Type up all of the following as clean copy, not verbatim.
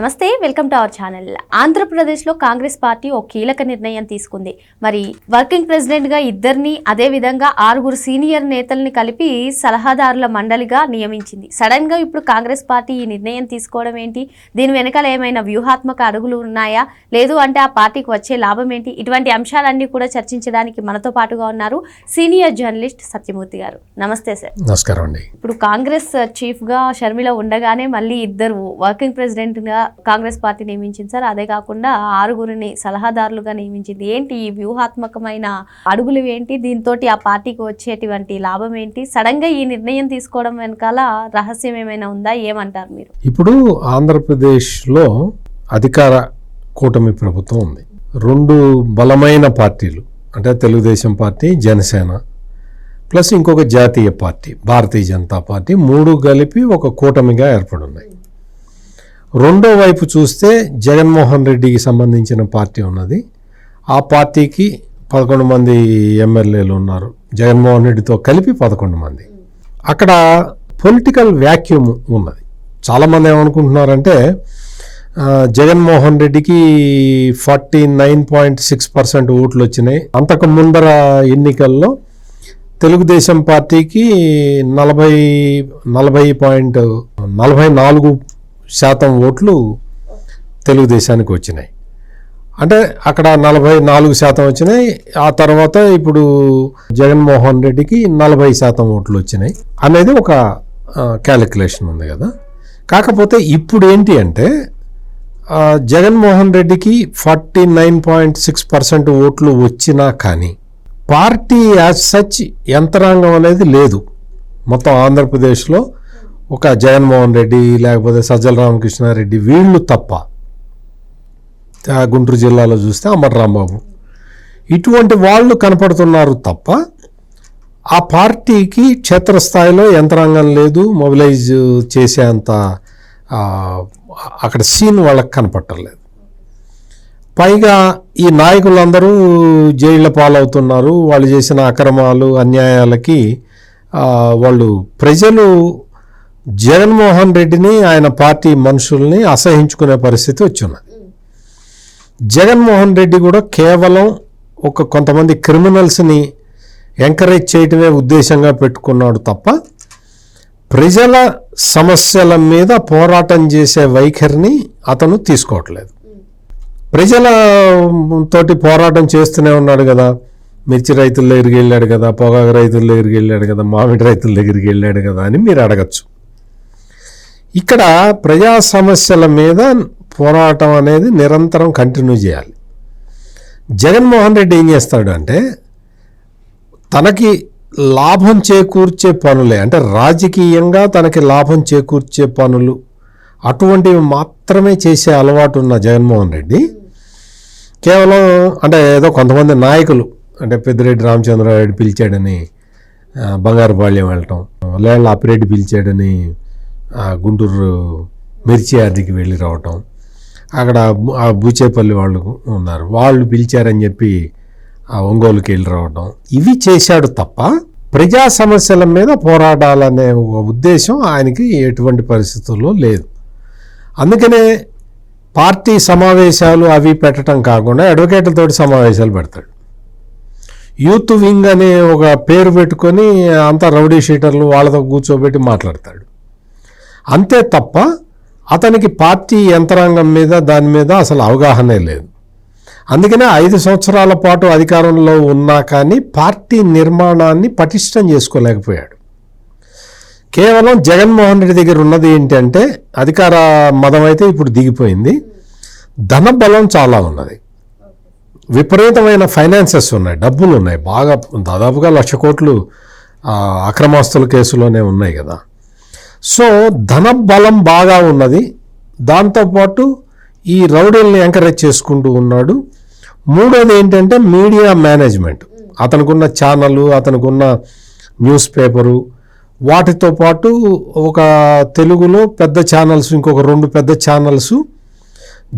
నమస్తే, welcome to our channel. ఆంధ్రప్రదేశ్లో Congress party ఒక కీలక నిర్ణయం తీసుకుంది. మరి వర్కింగ్ ప్రెసిడెంట్గా ఇద్దరిని, అదేవిధంగా 6 సీనియర్ నేతల్ని కలిపి సలహాదారుల మండలిగా నియమించింది. సడన్గా ఇప్పుడు కాంగ్రెస్ పార్టీ ఈ నిర్ణయం తీసుకోవడం ఏంటి? దీని వెనకాల ఏమైనా వ్యూహాత్మక అడుగులు ఉన్నాయా? లేదు అంటే ఆ పార్టీకి వచ్చే లాభం ఏంటి? ఇటువంటి అంశాలన్నీ కూడా చర్చించడానికి మనతో పాటుగా ఉన్నారు సీనియర్ జర్నలిస్ట్ సత్యమూర్తి గారు. నమస్తే సార్. నమస్కారం అండి. ఇప్పుడు కాంగ్రెస్ చీఫ్గా షర్మిల ఉండగానే మళ్ళీ ఇద్దరు వర్కింగ్ ప్రెసిడెంట్గా కాంగ్రెస్ పార్టీ నియమించింది సార్. అదే కాకుండా 6 సలహాదారులుగా నియమించింది. ఏంటి ఈ వ్యూహాత్మకమైన అడుగులు ఏంటి? దీంతో ఆ పార్టీకి వచ్చేటువంటి లాభం ఏంటి? సడన్ గా ఈ నిర్ణయం తీసుకోవడం వెనకాల రహస్యం ఏమైనా ఉందా? ఏమంటారు మీరు? ఇప్పుడు ఆంధ్రప్రదేశ్లో అధికార కూటమి ప్రభుత్వం ఉంది. 2 బలమైన పార్టీలు అంటే తెలుగుదేశం పార్టీ, జనసేన ప్లస్ ఇంకొక జాతీయ పార్టీ భారతీయ జనతా పార్టీ 3 కలిపి ఒక కూటమిగా ఏర్పడున్నాయి. రెండో వైపు చూస్తే జగన్మోహన్ రెడ్డికి సంబంధించిన పార్టీ ఉన్నది. ఆ పార్టీకి 11 మంది ఎమ్మెల్యేలు ఉన్నారు. జగన్మోహన్ రెడ్డితో కలిపి 11 మంది. అక్కడ పొలిటికల్ వ్యాక్యూమ్ ఉన్నది. చాలామంది ఏమనుకుంటున్నారంటే జగన్మోహన్ రెడ్డికి 49.6% ఓట్లు వచ్చినాయి. అంతకు ముందర ఎన్నికల్లో తెలుగుదేశం పార్టీకి 44% ఓట్లు తెలుగుదేశానికి వచ్చినాయి. అంటే అక్కడ 44% వచ్చినాయి. ఆ తర్వాత ఇప్పుడు జగన్మోహన్ రెడ్డికి 40% ఓట్లు వచ్చినాయి అనేది ఒక క్యాలిక్యులేషన్ ఉంది కదా. కాకపోతే ఇప్పుడు ఏంటి అంటే జగన్మోహన్ రెడ్డికి 49.6% ఓట్లు వచ్చినా కానీ పార్టీ యాజ్ సచ్ యంత్రాంగం అనేది లేదు. మొత్తం ఆంధ్రప్రదేశ్లో ఒక జగన్మోహన్ రెడ్డి లేకపోతే సజ్జల రామకృష్ణారెడ్డి వీళ్ళు తప్ప, గుంటూరు జిల్లాలో చూస్తే అమర్ రాంబాబు ఇటువంటి వాళ్ళు కనపడుతున్నారు తప్ప ఆ పార్టీకి క్షేత్రస్థాయిలో యంత్రాంగం లేదు. మొబిలైజ్ చేసేంత అక్కడ సీన్ వాళ్ళకి కనపట్టలేదు. పైగా ఈ నాయకులందరూ జైళ్ళ పాలవుతున్నారు. వాళ్ళు చేసిన అక్రమాలు అన్యాయాలకి వాళ్ళు ప్రజలు జగన్మోహన్ రెడ్డిని ఆయన పార్టీ మనుషుల్ని అసహించుకునే పరిస్థితి వచ్చిన్నది. జగన్మోహన్ రెడ్డి కూడా కేవలం కొంతమంది క్రిమినల్స్ని ఎంకరేజ్ చేయటమే ఉద్దేశంగా పెట్టుకున్నాడు తప్ప ప్రజల సమస్యల మీద పోరాటం చేసే వైఖరిని అతను తీసుకోవట్లేదు. ప్రజల తోటి పోరాటం చేస్తూనే ఉన్నాడు కదా. మిర్చి రైతుల దగ్గరికి వెళ్ళాడు కదా, పొగాకు రైతుల దగ్గరికి వెళ్ళాడు కదా, మామిడి రైతుల దగ్గరికి వెళ్ళాడు కదా అని మీరు అడగచ్చు. ఇక్కడ ప్రజా సమస్యల మీద పోరాటం అనేది నిరంతరం కంటిన్యూ చేయాలి. జగన్మోహన్ రెడ్డి ఏం చేస్తాడు అంటే తనకి లాభం చేకూర్చే పనులే, అంటే రాజకీయంగా తనకి లాభం చేకూర్చే పనులు అటువంటివి మాత్రమే చేసే అలవాటు ఉన్న జగన్మోహన్ రెడ్డి కేవలం అంటే ఏదో కొంతమంది నాయకులు అంటే పెద్దిరెడ్డి రామచంద్రారెడ్డి పిలిచాడని బంగారుపాళ్యం వెళ్ళటం, లేళ్ళ అప్పిరెడ్డి పిలిచాడని గుంటూరు మిర్చి యార్డుకి వెళ్ళి రావటం, అక్కడ బూచేపల్లి వాళ్ళు ఉన్నారు వాళ్ళు పిలిచారని చెప్పి ఒంగోలుకి వెళ్ళి రావటం, ఇవి చేశాడు తప్ప ప్రజా సమస్యల మీద పోరాడాలనే ఉద్దేశం ఆయనకి ఎటువంటి పరిస్థితుల్లో లేదు. అందుకనే పార్టీ సమావేశాలు అవి పెట్టడం కాకుండా అడ్వకేట్లతోటి సమావేశాలు పెడతాడు. యూత్ వింగ్ అనే ఒక పేరు పెట్టుకొని అంతా రౌడీ షీటర్లు వాళ్ళతో కూర్చోబెట్టి మాట్లాడతాడు. అంతే తప్ప అతనికి పార్టీ యంత్రాంగం మీద దాని మీద అసలు అవగాహనే లేదు. అందుకనే 5 సంవత్సరాల పాటు అధికారంలో ఉన్నా కానీ పార్టీ నిర్మాణాన్ని పటిష్టం చేసుకోలేకపోయాడు. కేవలం జగన్మోహన్ రెడ్డి దగ్గర ఉన్నది ఏంటంటే అధికార మదం అయితే ఇప్పుడు దిగిపోయింది, ధన బలం చాలా ఉన్నది, విపరీతమైన ఫైనాన్సెస్ ఉన్నాయి, డబ్బులు ఉన్నాయి, బాగా దాదాపుగా 1,00,000 కోట్లు అక్రమాస్తుల కేసులోనే ఉన్నాయి కదా. సో ధన బలం బాగా ఉన్నది. దాంతోపాటు ఈ రౌడీల్ని ఎంకరేజ్ చేసుకుంటూ ఉన్నాడు. మూడోది ఏంటంటే మీడియా మేనేజ్మెంట్, అతనుకున్న ఛానళ్ళు, అతనుకున్న న్యూస్ పేపరు, వాటితో పాటు ఒక తెలుగులో పెద్ద ఛానల్స్, ఇంకొక 2 పెద్ద ఛానల్స్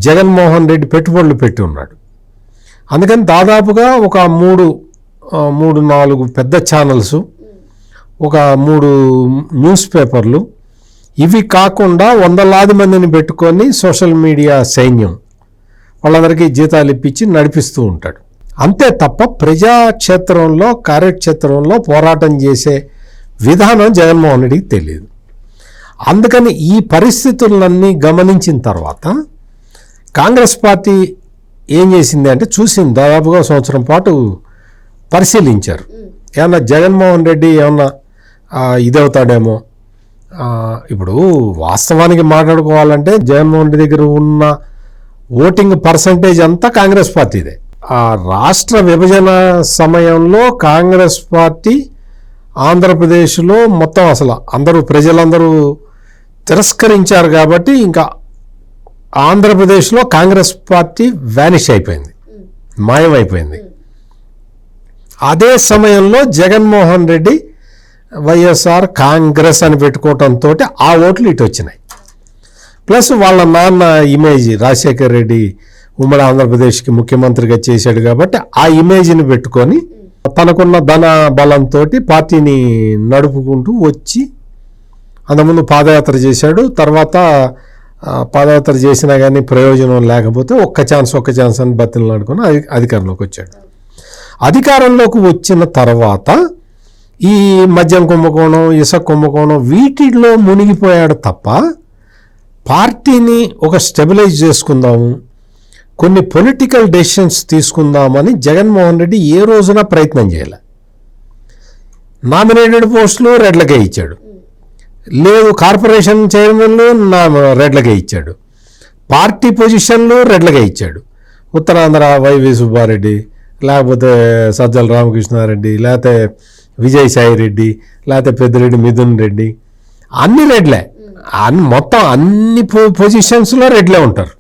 జగన్మోహన్ రెడ్డి పెట్టుబడులు పెట్టి ఉన్నాడు. అందుకని దాదాపుగా ఒక 3-4 పెద్ద ఛానల్స్, ఒక 3 న్యూస్ పేపర్లు, ఇవి కాకుండా వందలాది మందిని పెట్టుకొని సోషల్ మీడియా సైన్యం వాళ్ళందరికీ జీతాలు ఇప్పించి నడిపిస్తూ ఉంటాడు. అంతే తప్ప ప్రజాక్షేత్రంలో కార్యక్షేత్రంలో పోరాటం చేసే విధానం జగన్మోహన్ రెడ్డికి తెలియదు. అందుకని ఈ పరిస్థితులన్నీ గమనించిన తర్వాత కాంగ్రెస్ పార్టీ ఏం చేసింది అంటే చూసింది, దాదాపుగా సంవత్సరం పాటు పరిశీలించారు. ఏమన్నా జగన్మోహన్ రెడ్డి ఏమన్నా ఇదవుతాడేమో. ఇప్పుడు వాస్తవానికి మాట్లాడుకోవాలంటే జగన్మోహన్ రెడ్డి దగ్గర ఉన్న ఓటింగ్ పర్సంటేజ్ అంతా కాంగ్రెస్ పార్టీదే. ఆ రాష్ట్ర విభజన సమయంలో కాంగ్రెస్ పార్టీ ఆంధ్రప్రదేశ్లో మొత్తం అసలు ప్రజలందరూ తిరస్కరించారు కాబట్టి ఇంకా ఆంధ్రప్రదేశ్లో కాంగ్రెస్ పార్టీ వ్యానిష్ అయిపోయింది, మాయమైపోయింది. అదే సమయంలో జగన్మోహన్ రెడ్డి వైఎస్ఆర్ కాంగ్రెస్ అని పెట్టుకోవటంతో ఆ ఓట్లు ఇటు వచ్చినాయి. ప్లస్ వాళ్ళ నాన్న ఇమేజ్, రాజశేఖర్ రెడ్డి ఉమ్మడి ఆంధ్రప్రదేశ్కి ముఖ్యమంత్రిగా చేశాడు కాబట్టి ఆ ఇమేజ్ని పెట్టుకొని తనకున్న ధన బలంతో పార్టీని నడుపుకుంటూ వచ్చి అంతకుముందు పాదయాత్ర చేశాడు. తర్వాత పాదయాత్ర చేసినా కానీ ప్రయోజనం లేకపోతే ఒక్క ఛాన్స్ అని బతిలాడుకొని అధికారంలోకి వచ్చాడు. అధికారంలోకి వచ్చిన తర్వాత ఈ మద్యం కుంభకోణం, ఇసుక కుంభకోణం వీటిలో మునిగిపోయాడు తప్ప పార్టీని ఒక స్టెబిలైజ్ చేసుకుందాము, కొన్ని పొలిటికల్ డెసిషన్స్ తీసుకుందామని జగన్మోహన్ రెడ్డి ఏ రోజున ప్రయత్నం చేయలే. నామినేటెడ్ పోస్టులు రెడ్లకే ఇచ్చాడు, లేదు కార్పొరేషన్ చైర్మన్లు రెడ్లకే ఇచ్చాడు, పార్టీ పొజిషన్లు రెడ్లకే ఇచ్చాడు. ఉత్తరాంధ్ర వైవి సుబ్బారెడ్డి, లేకపోతే సజ్జల రామకృష్ణారెడ్డి, లేకపోతే విజయసాయి రెడ్డి, లేకపోతే పెద్దిరెడ్డి మిథున్ రెడ్డి, అన్ని రెడ్లే. మొత్తం అన్ని పొజిషన్స్లో రెడ్లే ఉంటారు,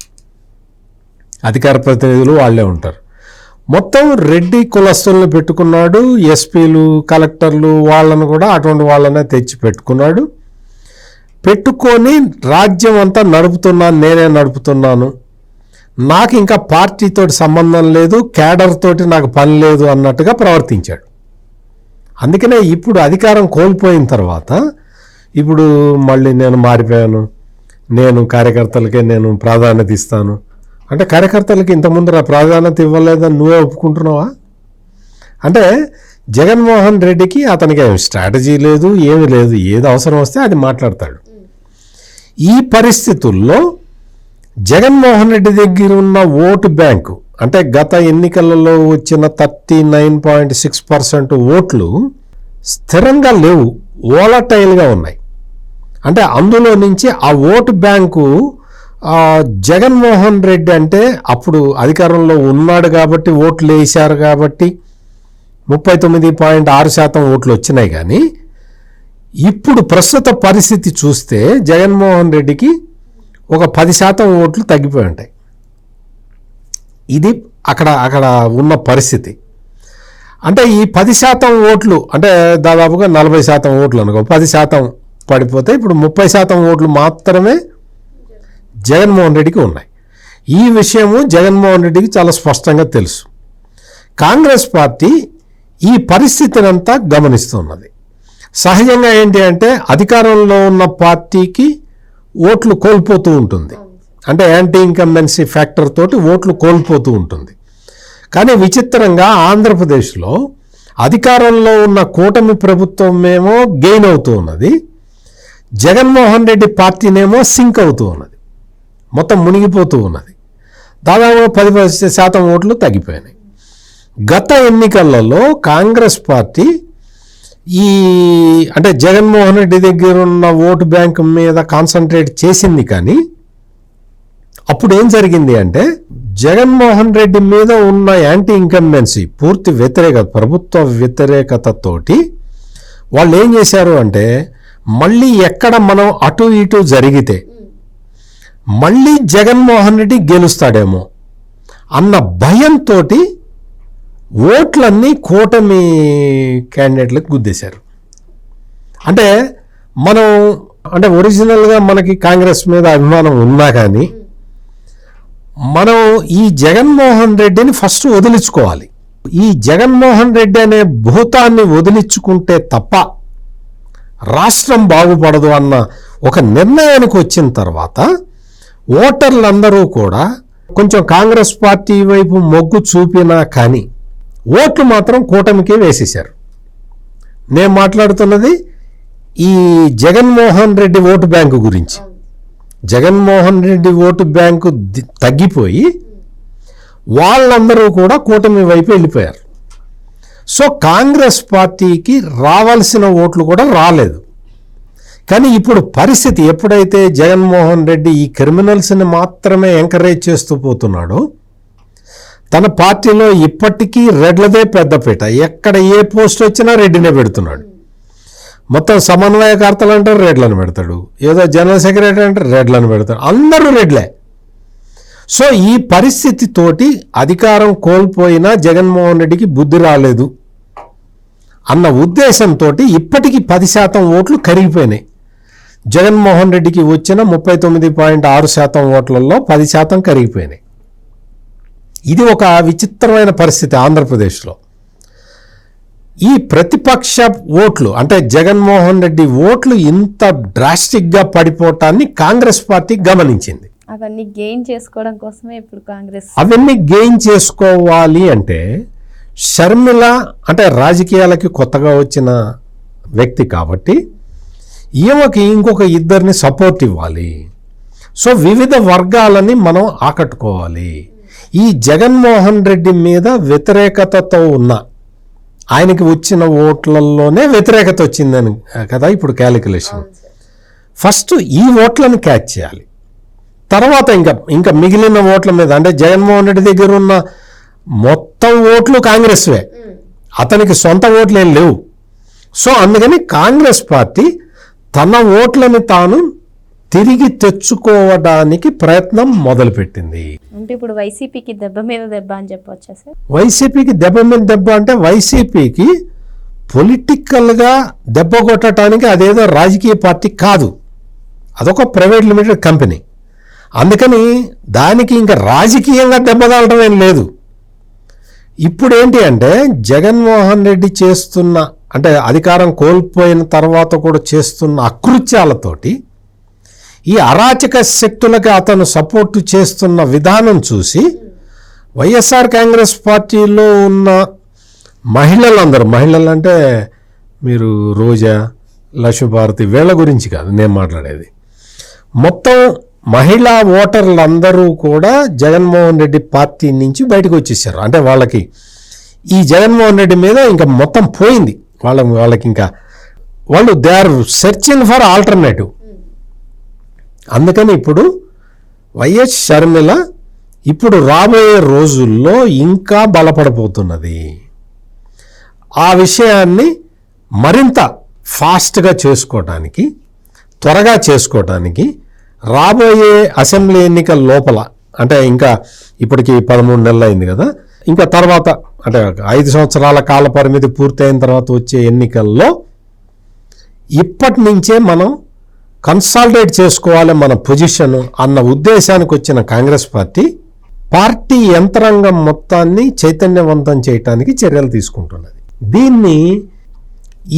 అధికార ప్రతినిధులు వాళ్ళే ఉంటారు. మొత్తం రెడ్డి కులస్తులను పెట్టుకున్నాడు. ఎస్పీలు, కలెక్టర్లు వాళ్ళను కూడా అటువంటి వాళ్ళనే తెచ్చి పెట్టుకున్నాడు. పెట్టుకొని రాజ్యం అంతా నేనే నడుపుతున్నాను, నాకు ఇంకా పార్టీతో సంబంధం లేదు, క్యాడర్ తోటి నాకు పని లేదు అన్నట్టుగా ప్రవర్తించాడు. అందుకనే ఇప్పుడు అధికారం కోల్పోయిన తర్వాత ఇప్పుడు మళ్ళీ నేను మారిపోయాను, నేను కార్యకర్తలకే నేను ప్రాధాన్యత ఇస్తాను అంటే కార్యకర్తలకి ఇంతకుముందు ప్రాధాన్యత ఇవ్వలేదని నువ్వే ఒప్పుకుంటున్నావా? అంటే జగన్మోహన్ రెడ్డికి అతనికి స్ట్రాటజీ లేదు, ఏమీ లేదు, ఏది అవసరం వస్తే అది మాట్లాడతాడు. ఈ పరిస్థితుల్లో జగన్మోహన్ రెడ్డి దగ్గర ఉన్న ఓటు బ్యాంకు అంటే గత ఎన్నికలలో వచ్చిన 39.6% ఓట్లు స్థిరంగా లేవు, వోలటైల్గా ఉన్నాయి. అంటే అందులో నుంచి ఆ ఓటు బ్యాంకు జగన్మోహన్ రెడ్డి అంటే అప్పుడు అధికారంలో ఉన్నాడు కాబట్టి ఓట్లు వేశారు కాబట్టి 39.6% ఓట్లు వచ్చినాయి. కానీ ఇప్పుడు ప్రస్తుత పరిస్థితి చూస్తే జగన్మోహన్ రెడ్డికి ఒక 10% ఓట్లు తగ్గిపోయి ఉంటాయి. ఇది అక్కడ ఉన్న పరిస్థితి. అంటే ఈ 10% ఓట్లు అంటే దాదాపుగా 40% ఓట్లు అనుకో, 10% పడిపోతే ఇప్పుడు 30% ఓట్లు మాత్రమే జగన్మోహన్ రెడ్డికి ఉన్నాయి. ఈ విషయము జగన్మోహన్ రెడ్డికి చాలా స్పష్టంగా తెలుసు. కాంగ్రెస్ పార్టీ ఈ పరిస్థితిని అంతా గమనిస్తున్నది. సహజంగా ఏంటి అంటే అధికారంలో ఉన్న పార్టీకి ఓట్లు కోల్పోతూ ఉంటుంది, అంటే యాంటీ ఇన్కంబెన్సీ ఫ్యాక్టర్ తోటి ఓట్లు కోల్పోతూ ఉంటుంది. కానీ విచిత్రంగా ఆంధ్రప్రదేశ్లో అధికారంలో ఉన్న కూటమి ప్రభుత్వమేమో గెయిన్ అవుతూ ఉన్నది, జగన్మోహన్ రెడ్డి పార్టీనేమో సింక్ అవుతూ ఉన్నది, మొత్తం మునిగిపోతూ ఉన్నది. దాదాపు 10% ఓట్లు తగ్గిపోయినాయి. గత ఎన్నికలలో కాంగ్రెస్ పార్టీ అంటే జగన్మోహన్ రెడ్డి దగ్గర ఉన్న ఓటు బ్యాంక్ మీద కాన్సన్ట్రేట్ చేసింది. కానీ అప్పుడు ఏం జరిగింది అంటే జగన్మోహన్ రెడ్డి మీద ఉన్న యాంటీ ఇన్కంబెన్సీ పూర్తి వ్యతిరేకత, ప్రభుత్వ వ్యతిరేకతతోటి వాళ్ళు ఏం చేశారు అంటే మళ్ళీ ఎక్కడ మనం అటు ఇటు జరిగితే మళ్ళీ జగన్మోహన్ రెడ్డి గెలుస్తాడేమో అన్న భయంతో ఓట్లన్నీ కూటమి క్యాండిడేట్లకు గుద్దేశారు. అంటే ఒరిజినల్గా మనకి కాంగ్రెస్ మీద అభిమానం ఉన్నా కానీ మనం ఈ జగన్మోహన్ రెడ్డిని ఫస్ట్ వదిలించుకోవాలి. ఈ జగన్మోహన్ రెడ్డి అనే భూతాన్ని వదిలించుకుంటే తప్ప రాష్ట్రం బాగుపడదు అన్న ఒక నిర్ణయానికి వచ్చిన తర్వాత ఓటర్లందరూ కూడా కొంచెం కాంగ్రెస్ పార్టీ వైపు మొగ్గు చూపినా కానీ ఓట్లు మాత్రం కూటమికే వేసేశారు. నేను మాట్లాడుతున్నది ఈ జగన్మోహన్ రెడ్డి ఓటు బ్యాంకు గురించి. జగన్మోహన్ రెడ్డి ఓటు బ్యాంకు తగ్గిపోయి వాళ్ళందరూ కూడా కూటమి వైపు వెళ్ళిపోయారు. సో కాంగ్రెస్ పార్టీకి రావాల్సిన ఓట్లు కూడా రాలేదు. కానీ ఇప్పుడు పరిస్థితి, ఎప్పుడైతే జగన్మోహన్ రెడ్డి ఈ క్రిమినల్స్ని మాత్రమే ఎంకరేజ్ చేస్తూ పోతున్నాడో, తన పార్టీలో ఇప్పటికీ రెడ్లదే పెద్దపీట, ఎక్కడ ఏ పోస్ట్ వచ్చినా రెడ్డినే పెడుతున్నాడు. మొత్తం సమన్వయకర్తలు అంటారు రెడ్లను పెడతాడు, ఏదో జనరల్ సెక్రటరీ అంటారు రెడ్లను పెడతాడు, అందరూ రెడ్లే. సో ఈ పరిస్థితితోటి అధికారం కోల్పోయినా జగన్మోహన్ రెడ్డికి బుద్ధి రాలేదు అన్న ఉద్దేశంతో ఇప్పటికీ 10% ఓట్లు కరిగిపోయినాయి. జగన్మోహన్ రెడ్డికి వచ్చిన 39.6% ఓట్లలో 10% కరిగిపోయినాయి. ఇది ఒక విచిత్రమైన పరిస్థితి ఆంధ్రప్రదేశ్లో. ఈ ప్రతిపక్ష ఓట్లు అంటే జగన్మోహన్ రెడ్డి ఓట్లు ఇంత డ్రాస్టిక్గా పడిపోవటాన్ని కాంగ్రెస్ పార్టీ గమనించింది. అవన్నీ గెయిన్ చేసుకోవడం కోసమే ఇప్పుడు కాంగ్రెస్ అవన్నీ గెయిన్ చేసుకోవాలి అంటే షర్మిల అంటే రాజకీయాలకి కొత్తగా వచ్చిన వ్యక్తి కాబట్టి ఈమెకి ఇంకొక ఇద్దరిని సపోర్ట్ ఇవ్వాలి. సో వివిధ వర్గాలని మనం ఆకట్టుకోవాలి. ఈ జగన్మోహన్ రెడ్డి మీద వ్యతిరేకతతో ఉన్న ఆయనకి వచ్చిన ఓట్లలోనే వ్యతిరేకత వచ్చిందని కదా ఇప్పుడు క్యాలిక్యులేషన్. ఫస్ట్ ఈ ఓట్లను క్యాచ్ చేయాలి, తర్వాత ఇంకా మిగిలిన ఓట్ల మీద అంటే జగన్మోహన్ రెడ్డి దగ్గర ఉన్న మొత్తం ఓట్లు కాంగ్రెస్వే, అతనికి సొంత ఓట్లు ఏం లేవు. సో అందుకని కాంగ్రెస్ పార్టీ తన ఓట్లను తాను తిరిగి తెచ్చుకోవడానికి ప్రయత్నం మొదలుపెట్టింది. అంటే ఇప్పుడు వైసీపీకి దెబ్బ మీద దెబ్బ అని చెప్పవచ్చా సార్? వైసీపీకి దెబ్బ మీద దెబ్బ అంటే వైసీపీకి పొలిటికల్గా దెబ్బ కొట్టడానికి అదేదో రాజకీయ పార్టీ కాదు, అదొక ప్రైవేట్ లిమిటెడ్ కంపెనీ. అందుకని దానికి ఇంకా రాజకీయంగా దెబ్బతాలటం ఏం లేదు. ఇప్పుడు ఏంటి అంటే జగన్మోహన్ రెడ్డి చేస్తున్న అంటే అధికారం కోల్పోయిన తర్వాత కూడా చేస్తున్న అకృత్యాలతోటి ఈ అరాచక శక్తులకి అతను సపోర్టు చేస్తున్న విధానం చూసి వైఎస్ఆర్ కాంగ్రెస్ పార్టీలో ఉన్న మహిళలందరూ, మహిళలు అంటే మీరు రోజా, లక్ష్మీభారతి వీళ్ళ గురించి కాదు నేను మాట్లాడేది, మొత్తం మహిళా ఓటర్లందరూ కూడా జగన్మోహన్ రెడ్డి పార్టీ నుంచి బయటకు వచ్చేసారు. అంటే వాళ్ళకి ఈ జగన్మోహన్ రెడ్డి మీద ఇంకా మొత్తం పోయింది, వాళ్ళకి ఇంకా వాళ్ళు they are searching for alternative. అందుకని ఇప్పుడు వైఎస్ షర్మిల ఇప్పుడు రాబోయే రోజుల్లో ఇంకా బలపడబోతున్నది. ఆ విషయాన్ని మరింత ఫాస్ట్గా చేసుకోవటానికి, త్వరగా చేసుకోవటానికి రాబోయే అసెంబ్లీ ఎన్నికల లోపల అంటే ఇంకా ఇప్పటికి 13 నెలలు అయింది కదా, ఇంకా తర్వాత అంటే 5 సంవత్సరాల కాల పరిమితి పూర్తయిన తర్వాత వచ్చే ఎన్నికల్లో ఇప్పటి నుంచే మనం కన్సాలిడేట్ చేసుకోవాలి మన పొజిషన్ అన్న ఉద్దేశానికి వచ్చిన కాంగ్రెస్ పార్టీ యంత్రాంగం మొత్తాన్ని చైతన్యవంతం చేయడానికి చర్యలు తీసుకుంటున్నది.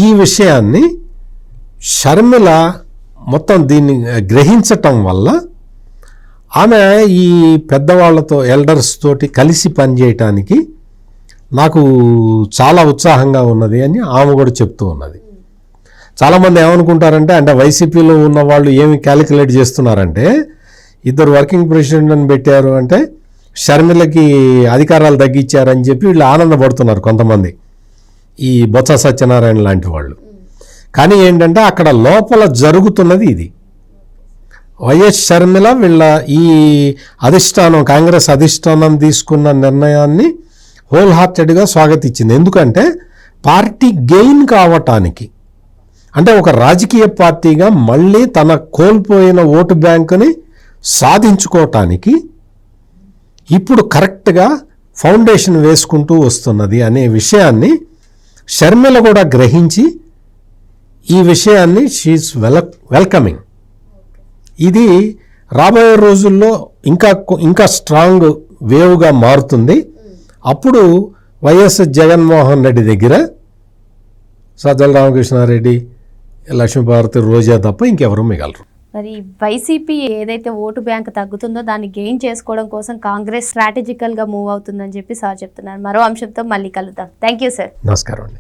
ఈ విషయాన్ని షర్మిల మొత్తం దీన్ని గ్రహించటం వల్ల ఆమె ఈ పెద్దవాళ్లతో ఎల్డర్స్ తోటి కలిసి పనిచేయటానికి నాకు చాలా ఉత్సాహంగా ఉన్నది అని ఆమె కూడా చెప్తూ ఉన్నది. చాలామంది ఏమనుకుంటారంటే అంటే వైసీపీలో ఉన్న వాళ్ళు ఏమి క్యాలిక్యులేట్ చేస్తున్నారంటే ఇద్దరు వర్కింగ్ ప్రెసిడెంట్ని పెట్టారు అంటే షర్మిలకి అధికారాలు తగ్గించారని చెప్పి వీళ్ళు ఆనందపడుతున్నారు కొంతమంది, ఈ బొత్స సత్యనారాయణ లాంటి వాళ్ళు. కానీ ఏంటంటే అక్కడ లోపల జరుగుతున్నది ఇది. వైఎస్ షర్మిల వీళ్ళ ఈ అధిష్టానం కాంగ్రెస్ అధిష్టానం తీసుకున్న నిర్ణయాన్ని హోల్ హార్టెడ్గా స్వాగతించింది. ఎందుకంటే పార్టీ గెయిన్ కావటానికి అంటే ఒక రాజకీయ పార్టీగా మళ్ళీ తన కోల్పోయిన ఓటు బ్యాంకుని సాధించుకోవటానికి ఇప్పుడు కరెక్ట్గా ఫౌండేషన్ వేసుకుంటూ వస్తున్నది అనే విషయాన్ని షర్మిల కూడా గ్రహించి ఈ విషయాన్ని షీఈస్ వెల్కమింగ్. ఇది రాబోయే రోజుల్లో ఇంకా స్ట్రాంగ్ వేవ్గా మారుతుంది. అప్పుడు వైఎస్ జగన్మోహన్ రెడ్డి దగ్గర సజ్జల రామకృష్ణారెడ్డి, లక్ష్మీభారతి, రోజా తప్ప ఇంకెవరూ మిగలరు. మరి వైసీపీ ఏదైతే ఓటు బ్యాంక్ తగ్గుతుందో దాన్ని గెయిన్ చేసుకోవడం కోసం కాంగ్రెస్ స్ట్రాటజికల్ గా మూవ్ అవుతుందని చెప్పి సార్ చెప్తున్నారు. మరో అంశంతో మళ్ళీ కలుద్దాం. Thank you sir. నమస్కారం అండి.